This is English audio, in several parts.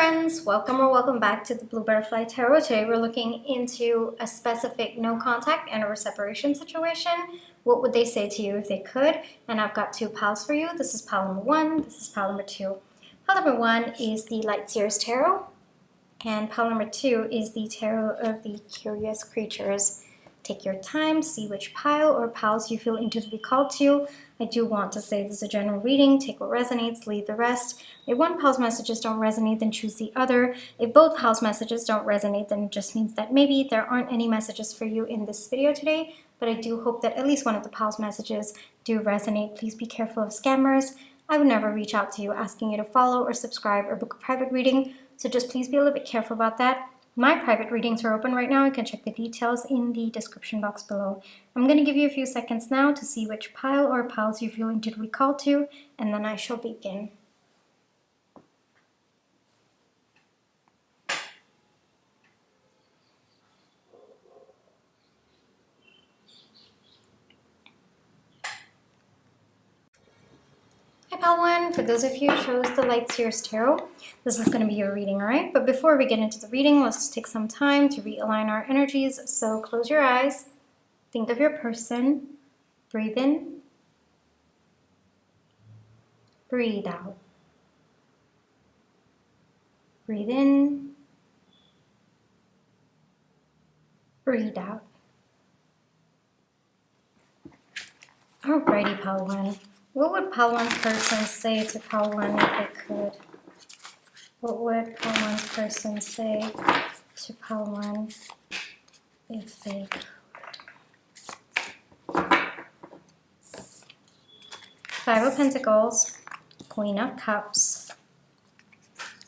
friends, welcome or welcome back to the Blue Butterfly Tarot. Today we're looking into a specific no contact and or separation situation. What would they say to you if they could? And I've got two piles for you. This is pile number one, this is pile number two. Pile number one is the Light Seers Tarot, and pile number two is the Tarot of the Curious Creatures. Take your time, see which pile or piles you feel intuitively called to. I do want to say this is a general reading. Take what resonates, leave the rest. If one pile's messages don't resonate, then choose the other. If both piles' messages don't resonate, then it just means that maybe there aren't any messages for you in this video today, but I do hope that at least one of the pile's messages do resonate. Please be careful of scammers. I would never reach out to you asking you to follow or subscribe or book a private reading, so just please be a little bit careful about that. My private readings are open right now. You can check the details in the description box below. I'm going to give you a few seconds now to see which pile or piles you feel intuitively called to, and then I shall begin. Hi pile one, for those of you who chose the Light Seers Tarot, this is going to be your reading, alright? But before we get into the reading, let's take some time to realign our energies. So close your eyes, think of your person, breathe in, breathe out. Breathe in, breathe out. Alrighty, pile one. What would pile one's person say to pile one if they could? What would pile one's person say to pile one if they could? Five of Pentacles, Queen of Cups,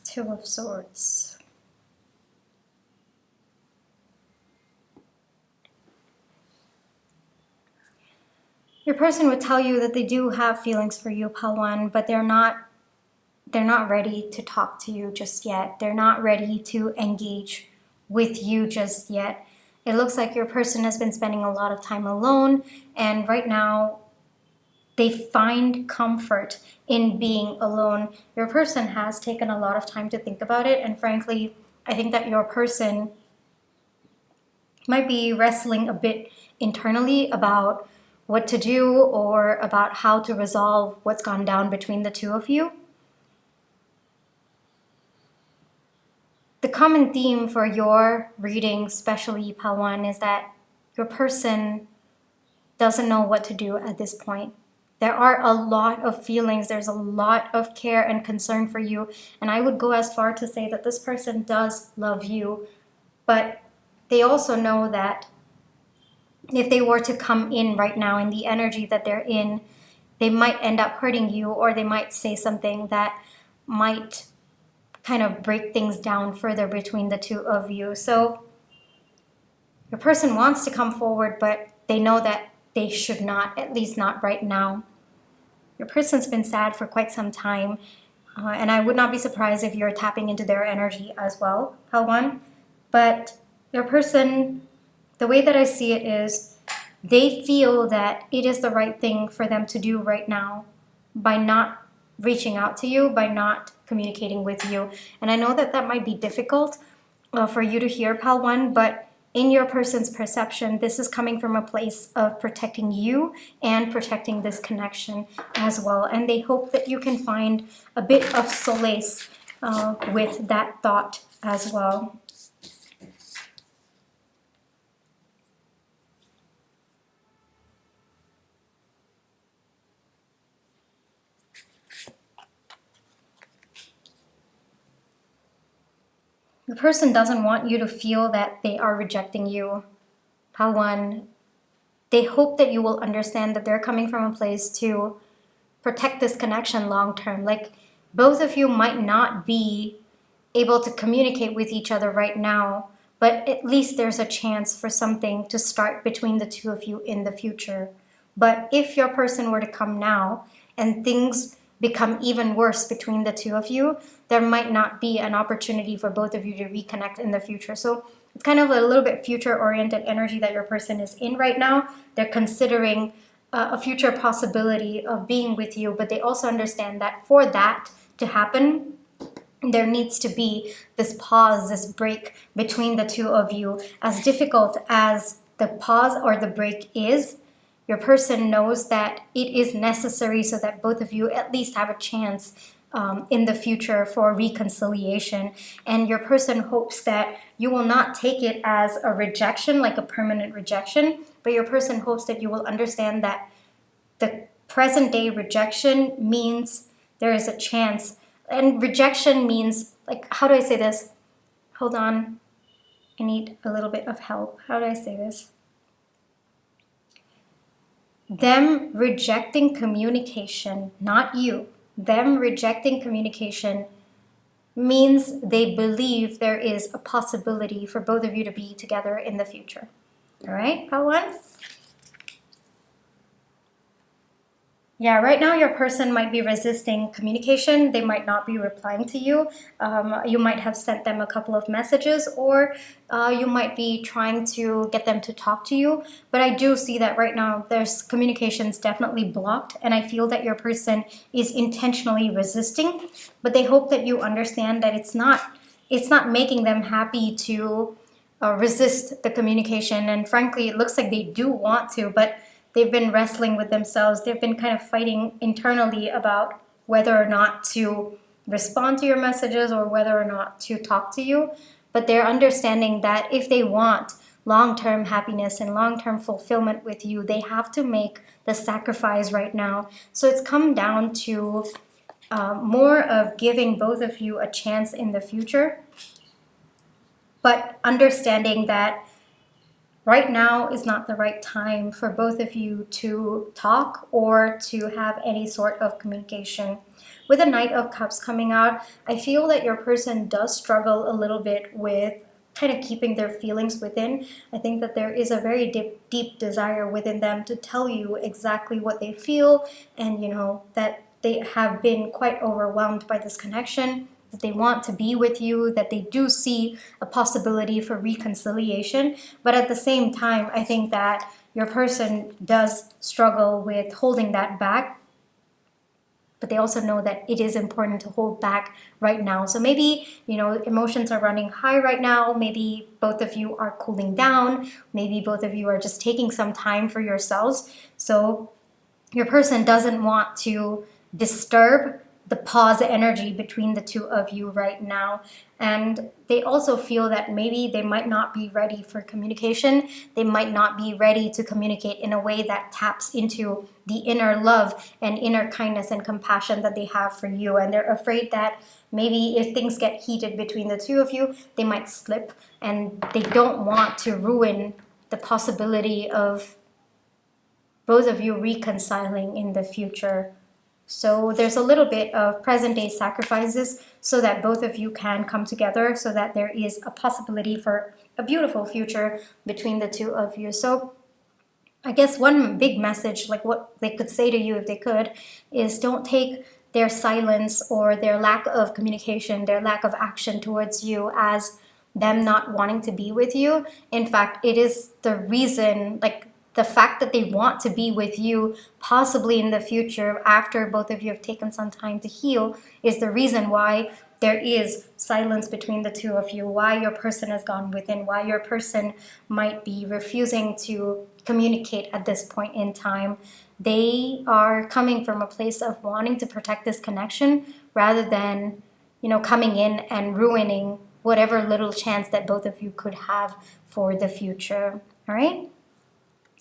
Two of Swords. Your person would tell you that they do have feelings for you, pile one, but they're not ready to talk to you just yet. They're not ready to engage with you just yet. It looks like your person has been spending a lot of time alone, and right now they find comfort in being alone. Your person has taken a lot of time to think about it, and frankly, I think that your person might be wrestling a bit internally about what to do or about how to resolve what's gone down between the two of you. The common theme for your reading, especially pile one, is that your person doesn't know what to do at this point. There are a lot of feelings, there's a lot of care and concern for you, and I would go as far to say that this person does love you, but they also know that if they were to come in right now in the energy that they're in, they might end up hurting you, or they might say something that might kind of break things down further between the two of you. So your person wants to come forward, but they know that they should not, at least not right now. Your person's been sad for quite some time, and I would not be surprised if you're tapping into their energy as well, pile one. But your person, the way that I see it is, they feel that it is the right thing for them to do right now by not reaching out to you, by not communicating with you. And I know that that might be difficult for you to hear, pile one, but in your person's perception, this is coming from a place of protecting you and protecting this connection as well. And they hope that you can find a bit of solace with that thought as well. The person doesn't want you to feel that they are rejecting you, pile one. They hope that you will understand that they're coming from a place to protect this connection long term. Like, both of you might not be able to communicate with each other right now, but at least there's a chance for something to start between the two of you in the future. But if your person were to come now and things become even worse between the two of you, there might not be an opportunity for both of you to reconnect in the future. So it's kind of a little bit future-oriented energy that your person is in right now. They're considering a future possibility of being with you, but they also understand that for that to happen, there needs to be this pause, this break between the two of you. As difficult as the pause or the break is, your person knows that it is necessary so that both of you at least have a chance in the future for reconciliation. And your person hopes that you will not take it as a rejection, like a permanent rejection, but your person hopes that you will understand that the present day rejection means there is a chance. And rejection means, like, how do I say this? Hold on. I need a little bit of help. How do I say this? Them rejecting communication, not you. Them rejecting communication means they believe there is a possibility for both of you to be together in the future. All right, Pawan? Yeah, right now your person might be resisting communication. They might not be replying to you. You might have sent them a couple of messages, or you might be trying to get them to talk to you. But I do see that right now there's communications definitely blocked, and I feel that your person is intentionally resisting. But they hope that you understand that it's not making them happy to resist the communication. And frankly, it looks like they do want to, but they've been wrestling with themselves. They've been kind of fighting internally about whether or not to respond to your messages or whether or not to talk to you. But they're understanding that if they want long-term happiness and long-term fulfillment with you, they have to make the sacrifice right now. So it's come down to more of giving both of you a chance in the future, but understanding that right now is not the right time for both of you to talk or to have any sort of communication. With the Knight of Cups coming out, I feel that your person does struggle a little bit with kind of keeping their feelings within. I think that there is a very deep desire within them to tell you exactly what they feel, and that they have been quite overwhelmed by this connection, that they want to be with you, that they do see a possibility for reconciliation. But at the same time, I think that your person does struggle with holding that back. But they also know that it is important to hold back right now. So maybe, emotions are running high right now. Maybe both of you are cooling down. Maybe both of you are just taking some time for yourselves. So your person doesn't want to disturb the pause energy between the two of you right now. And they also feel that maybe they might not be ready for communication. They might not be ready to communicate in a way that taps into the inner love and inner kindness and compassion that they have for you. And they're afraid that maybe if things get heated between the two of you, they might slip, and they don't want to ruin the possibility of both of you reconciling in the future. So there's a little bit of present day sacrifices so that both of you can come together, so that there is a possibility for a beautiful future between the two of you. So I guess one big message, like what they could say to you if they could, is don't take their silence or their lack of communication, their lack of action towards you as them not wanting to be with you. In fact, it is the reason, like, the fact that they want to be with you possibly in the future after both of you have taken some time to heal is the reason why there is silence between the two of you, why your person has gone within, why your person might be refusing to communicate at this point in time. They are coming from a place of wanting to protect this connection rather than, coming in and ruining whatever little chance that both of you could have for the future. All right?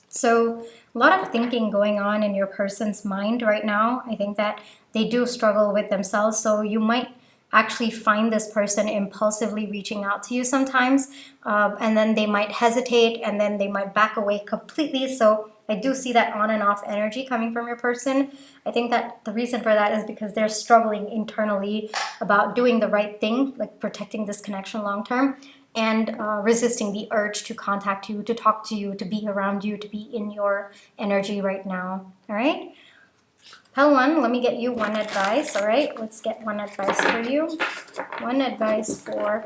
So a lot of thinking going on in your person's mind right now. I think that they do struggle with themselves. So you might actually find this person impulsively reaching out to you sometimes. And then they might hesitate, and then they might back away completely. So I do see that on and off energy coming from your person. I think that the reason for that is because they're struggling internally about doing the right thing, like protecting this connection long term, and resisting the urge to contact you, to talk to you, to be around you, to be in your energy right now. All right? Pile one, let me get you one advice. All right? Let's get one advice for you. One advice for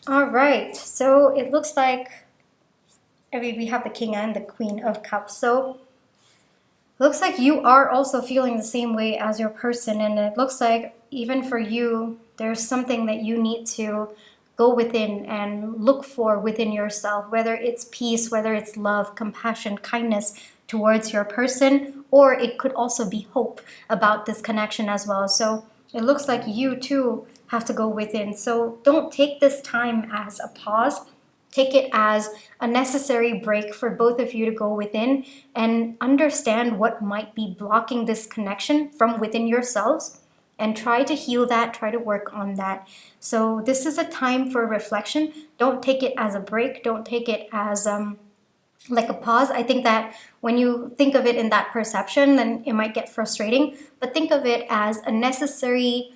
all right. So it looks like we have the King and the Queen of Cups. So Looks like you are also feeling the same way as your person, and it looks like even for you, there's something that you need to go within and look for within yourself, whether it's peace, whether it's love, compassion, kindness towards your person, or it could also be hope about this connection as well. So it looks like you too have to go within. So don't take this time as a pause. Take it as a necessary break for both of you to go within and understand what might be blocking this connection from within yourselves, and try to heal that, try to work on that. So this is a time for reflection. Don't take it as a break. Don't take it as like a pause. I think that when you think of it in that perception, then it might get frustrating, but think of it as a necessary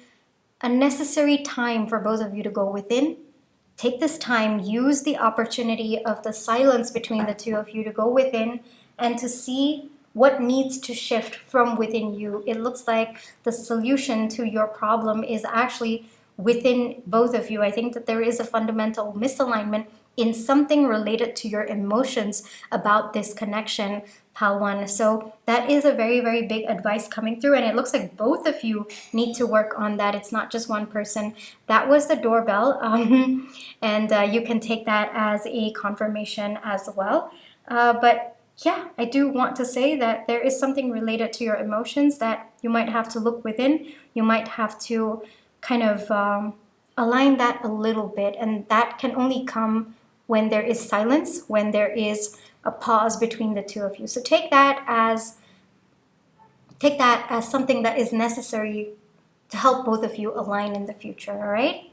time for both of you to go within. Take this time, use the opportunity of the silence between the two of you to go within and to see what needs to shift from within you. It looks like the solution to your problem is actually within both of you. I think that there is a fundamental misalignment in something related to your emotions about this connection, Pal One. So that is a very, very big advice coming through, and it looks like both of you need to work on that. It's not just one person. That was the doorbell, and you can take that as a confirmation as well. But yeah, I do want to say that there is something related to your emotions that you might have to look within. You might have to kind of align that a little bit, and that can only come when there is silence, when there is a pause between the two of you. So take that as something that is necessary to help both of you align in the future, all right?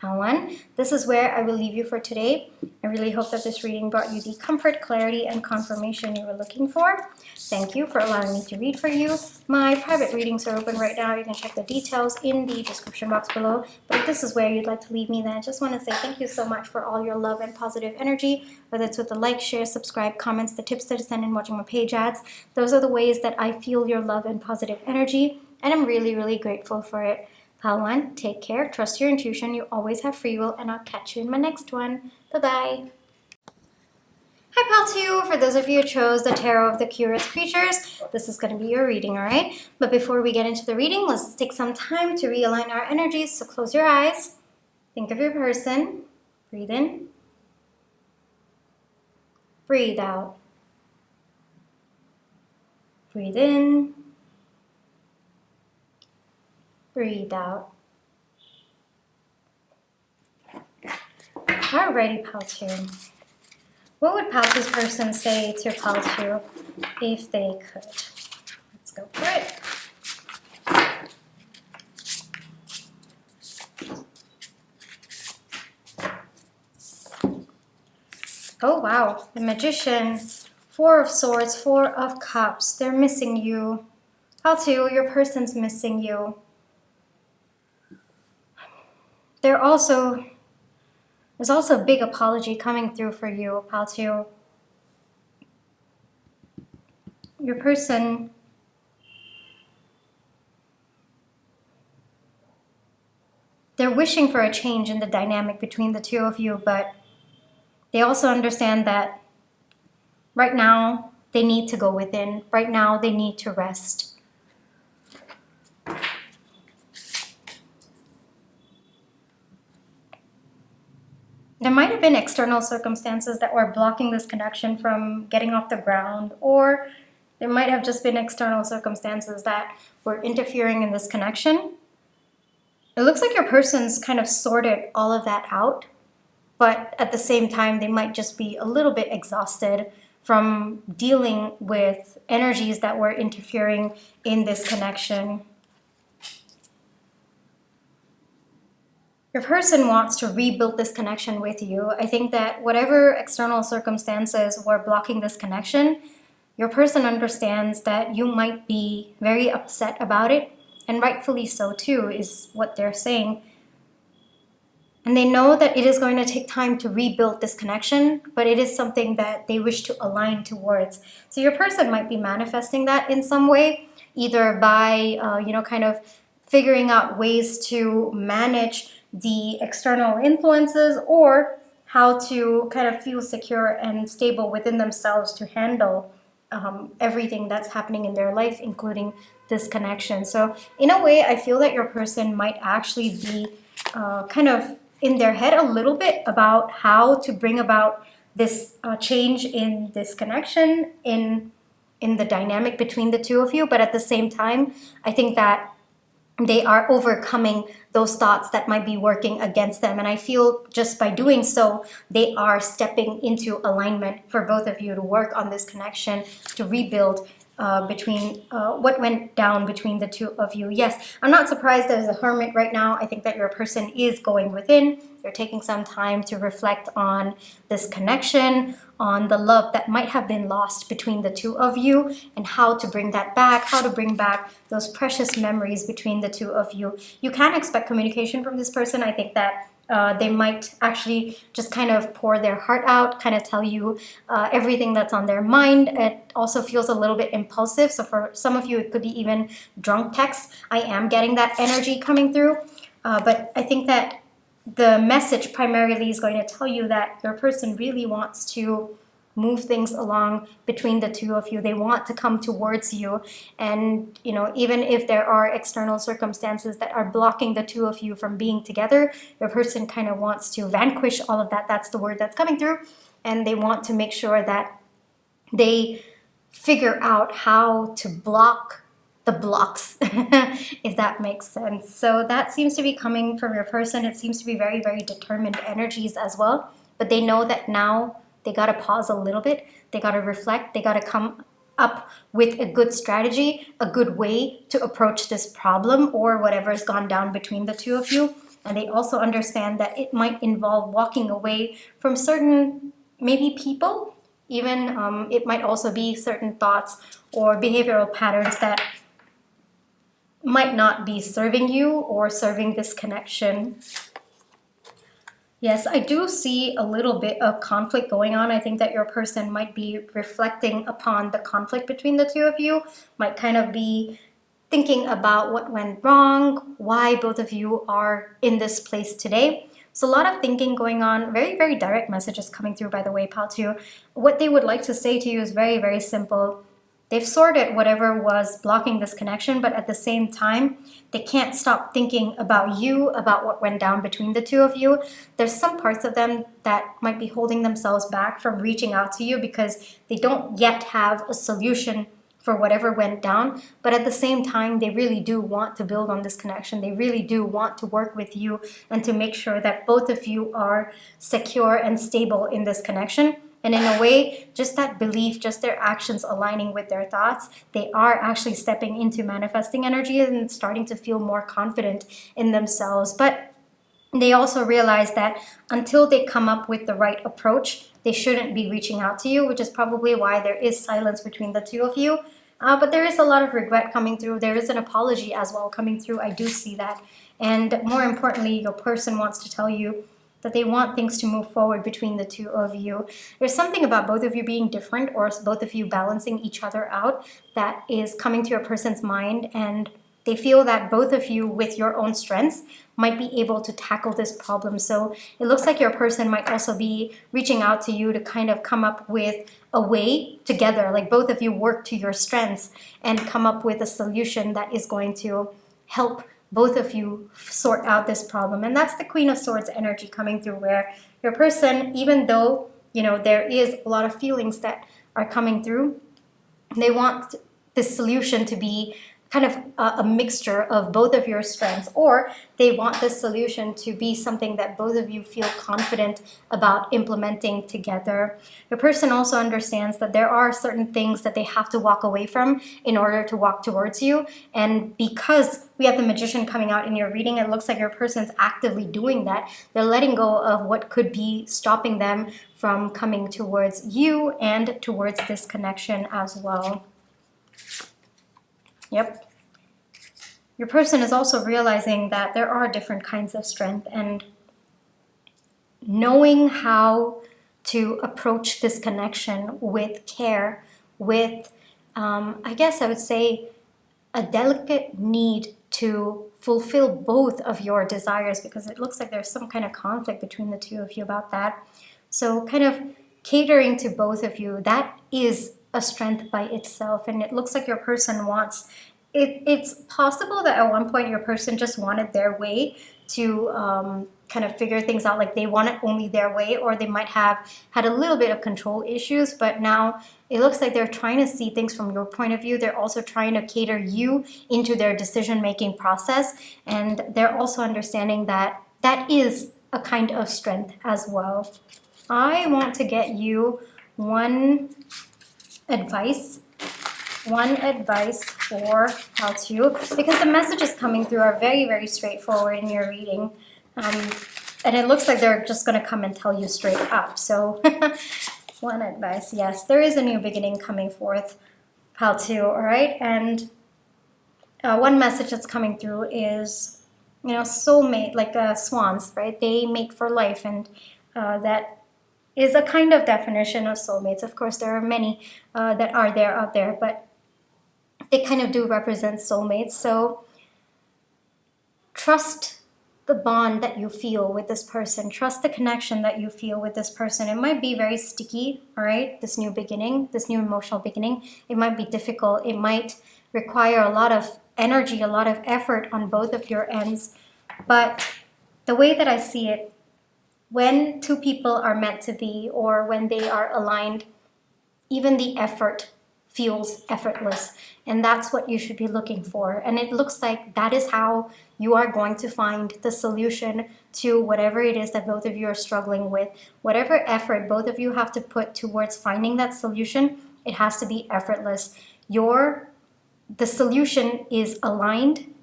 Now, this is where I will leave you for today. I really hope that this reading brought you the comfort, clarity, and confirmation you were looking for. Thank you for allowing me to read for you. My private readings are open right now. You can check the details in the description box below. But if this is where you'd like to leave me, then I just want to say thank you so much for all your love and positive energy, whether it's with the like, share, subscribe, comments, the tips that I send in watching my page ads. Those are the ways that I feel your love and positive energy, and I'm really, really grateful for it. Pal One, take care, trust your intuition, you always have free will, and I'll catch you in my next one. Bye-bye. Hi Pal 2, for those of you who chose the Tarot of the Curious Creatures, this is going to be your reading, alright? But before we get into the reading, let's take some time to realign our energies, so close your eyes, think of your person, breathe in, breathe out, breathe in, breathe out. Alrighty, Pal 2. What would Pal 2's person say to Pal 2 if they could? Let's go for it. Oh wow, the Magician, Four of Swords, Four of Cups. They're missing you. Pal 2, your person's missing you. There's also a big apology coming through for you, Pal 2. Your person they're wishing for a change in the dynamic between the two of you, but they also understand that right now they need to go within. Right now they need to rest. There might have been external circumstances that were blocking this connection from getting off the ground, or there might have just been external circumstances that were interfering in this connection. It looks like your person's kind of sorted all of that out, but at the same time, they might just be a little bit exhausted from dealing with energies that were interfering in this connection. Your person wants to rebuild this connection with you. I think that whatever external circumstances were blocking this connection, your person understands that you might be very upset about it, and rightfully so too, is what they're saying. And they know that it is going to take time to rebuild this connection, but it is something that they wish to align towards. So your person might be manifesting that in some way, either by, kind of figuring out ways to manage the external influences, or how to kind of feel secure and stable within themselves to handle everything that's happening in their life, including this connection. So in a way, I feel that your person might actually be kind of in their head a little bit about how to bring about this change in this connection, in the dynamic between the two of you. But at the same time, I think that they are overcoming those thoughts that might be working against them. And I feel just by doing so, they are stepping into alignment for both of you to work on this connection, to rebuild between what went down between the two of you. Yes, I'm not surprised there's a hermit right now. I think that your person is going within. They're taking some time to reflect on this connection, on the love that might have been lost between the two of you, and how to bring that back, how to bring back those precious memories between the two of you. You can expect communication from this person. I think that they might actually just kind of pour their heart out, kind of tell you everything that's on their mind. It also feels a little bit impulsive. So for some of you, it could be even drunk texts. I am getting that energy coming through. But I think that the message primarily is going to tell you that your person really wants to move things along between the two of you. They want to come towards you. And, you know, even if there are external circumstances that are blocking the two of you from being together, your person kind of wants to vanquish all of that. That's the word that's coming through. And they want to make sure that they figure out how to block the blocks, if that makes sense. So that seems to be coming from your person. It seems to be very, very determined energies as well. But they know that now they got to pause a little bit. They got to reflect. They got to come up with a good strategy, a good way to approach this problem or whatever's gone down between the two of you. And they also understand that it might involve walking away from certain maybe people. Even it might also be certain thoughts or behavioral patterns that might not be serving you or serving this connection. Yes, I do see a little bit of conflict going on. I think that your person might be reflecting upon the conflict between the two of you, might kind of be thinking about what went wrong, why both of you are in this place today. So a lot of thinking going on, very, very direct messages coming through, by the way, pal, too. What they would like to say to you is very, very simple. They've sorted whatever was blocking this connection, but at the same time, they can't stop thinking about you, about what went down between the two of you. There's some parts of them that might be holding themselves back from reaching out to you because they don't yet have a solution for whatever went down. But at the same time, they really do want to build on this connection. They really do want to work with you and to make sure that both of you are secure and stable in this connection. And in a way, just that belief, just their actions aligning with their thoughts, they are actually stepping into manifesting energy and starting to feel more confident in themselves. But they also realize that until they come up with the right approach, they shouldn't be reaching out to you, which is probably why there is silence between the two of you. But there is a lot of regret coming through. There is an apology as well coming through. I do see that. And more importantly, your person wants to tell you that they want things to move forward between the two of you. There's something about both of you being different or both of you balancing each other out that is coming to your person's mind, and they feel that both of you with your own strengths might be able to tackle this problem. So it looks like your person might also be reaching out to you to kind of come up with a way together, like both of you work to your strengths and come up with a solution that is going to help both of you sort out this problem. And that's the Queen of Swords energy coming through, where your person, even though, you know, there is a lot of feelings that are coming through, they want this solution to be kind of a mixture of both of your strengths, or they want this solution to be something that both of you feel confident about implementing together. Your person also understands that there are certain things that they have to walk away from in order to walk towards you. And because we have the Magician coming out in your reading, it looks like your person's actively doing that. They're letting go of what could be stopping them from coming towards you and towards this connection as well. Yep. Your person is also realizing that there are different kinds of strength, and knowing how to approach this connection with care, with, I guess I would say, a delicate need to fulfill both of your desires, because it looks like there's some kind of conflict between the two of you about that. So kind of catering to both of you, that is a strength by itself, and it looks like your person wants it. It's possible that at one point your person just wanted their way to kind of figure things out, like they want it only their way, or they might have had a little bit of control issues, but now it looks like they're trying to see things from your point of view. They're also trying to cater you into their decision-making process, and they're also understanding that that is a kind of strength as well. I want to get you one advice for how to, because the messages coming through are very, very straightforward in your reading. And it looks like they're just going to come and tell you straight up. So one advice, yes, there is a new beginning coming forth, pal two, all right? And one message that's coming through is, you know, soulmate, like swans, right? They mate for life, and that is a kind of definition of soulmates. Of course, there are many that are there out there, but they kind of do represent soulmates. So trust the bond that you feel with this person. Trust the connection that you feel with this person. It might be very sticky, all right? This new beginning, this new emotional beginning. It might be difficult. It might require a lot of energy, a lot of effort on both of your ends. But the way that I see it, when two people are meant to be, or when they are aligned, even the effort feels effortless. And that's what you should be looking for. And it looks like that is how you are going to find the solution to whatever it is that both of you are struggling with. Whatever effort both of you have to put towards finding that solution, it has to be effortless. The solution is aligned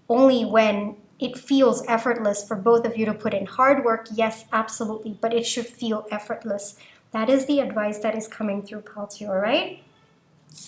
only when it feels effortless for both of you to put in hard work. Yes, absolutely, but it should feel effortless. That is the advice that is coming through, pal two, all right?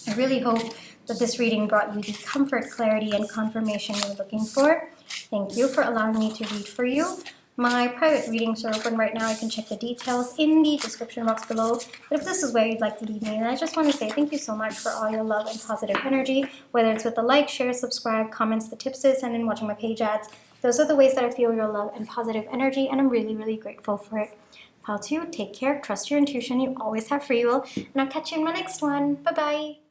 I really hope that this reading brought you the comfort, clarity, and confirmation you're looking for. Thank you for allowing me to read for you. My private readings are open right now. You can check the details in the description box below. But if this is where you'd like to leave me, then I just want to say thank you so much for all your love and positive energy, whether it's with the like, share, subscribe, comments, the tips to send in, watching my page ads. Those are the ways that I feel your love and positive energy, and I'm really, really grateful for it. Pal two, take care, trust your intuition, you always have free will, and I'll catch you in my next one. Bye-bye.